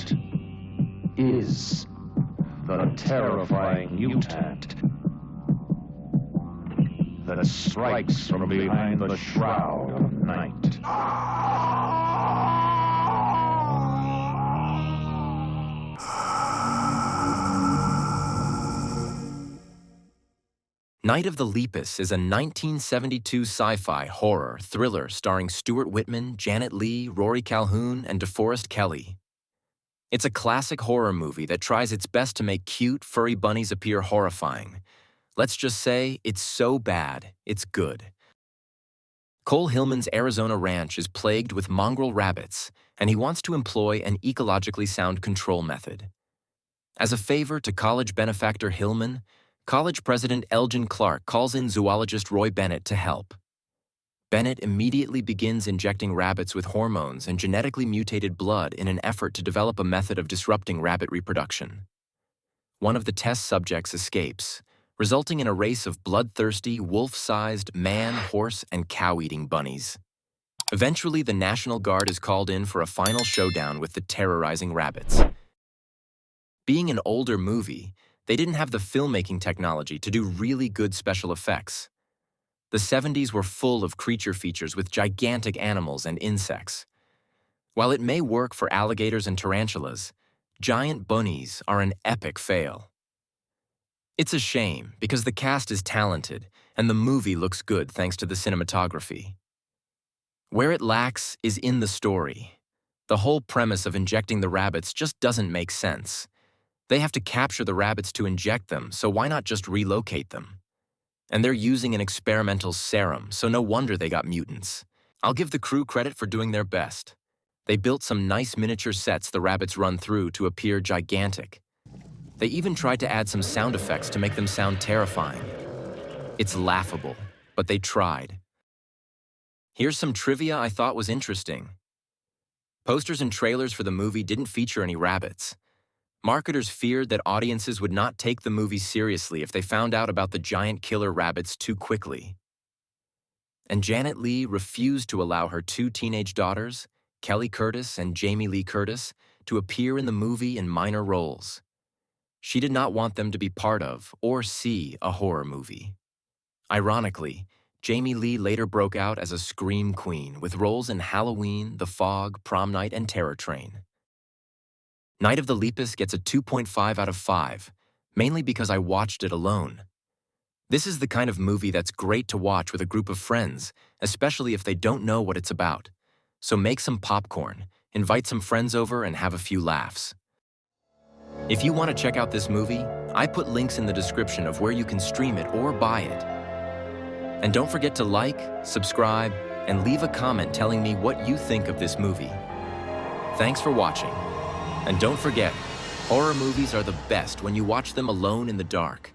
What is the terrifying mutant that strikes from behind the shroud of night? Night of the Lepus is a 1972 sci-fi horror thriller starring Stuart Whitman, Janet Leigh, Rory Calhoun, and DeForest Kelley. It's a classic horror movie that tries its best to make cute, furry bunnies appear horrifying. Let's just say, it's so bad, it's good. Cole Hillman's Arizona ranch is plagued with mongrel rabbits, and he wants to employ an ecologically sound control method. As a favor to college benefactor Hillman, college president Elgin Clark calls in zoologist Roy Bennett to help. Bennett immediately begins injecting rabbits with hormones and genetically mutated blood in an effort to develop a method of disrupting rabbit reproduction. One of the test subjects escapes, resulting in a race of bloodthirsty, wolf-sized man, horse, and cow-eating bunnies. Eventually, the National Guard is called in for a final showdown with the terrorizing rabbits. Being an older movie, they didn't have the filmmaking technology to do really good special effects. The 70s were full of creature features with gigantic animals and insects. While it may work for alligators and tarantulas, giant bunnies are an epic fail. It's a shame because the cast is talented and the movie looks good thanks to the cinematography. Where it lacks is in the story. The whole premise of injecting the rabbits just doesn't make sense. They have to capture the rabbits to inject them, so why not just relocate them? And they're using an experimental serum, so no wonder they got mutants. I'll give the crew credit for doing their best. They built some nice miniature sets the rabbits run through to appear gigantic. They even tried to add some sound effects to make them sound terrifying. It's laughable, but they tried. Here's some trivia I thought was interesting. Posters and trailers for the movie didn't feature any rabbits. Marketers feared that audiences would not take the movie seriously if they found out about the giant killer rabbits too quickly. And Janet Leigh refused to allow her two teenage daughters, Kelly Curtis and Jamie Lee Curtis, to appear in the movie in minor roles. She did not want them to be part of or see a horror movie. Ironically, Jamie Lee later broke out as a scream queen with roles in Halloween, The Fog, Prom Night, and Terror Train. Night of the Lepus gets a 2.5 out of 5, mainly because I watched it alone. This is the kind of movie that's great to watch with a group of friends, especially if they don't know what it's about. So make some popcorn, invite some friends over, and have a few laughs. If you want to check out this movie, I put links in the description of where you can stream it or buy it. And don't forget to like, subscribe, and leave a comment telling me what you think of this movie. Thanks for watching. And don't forget, horror movies are the best when you watch them alone in the dark.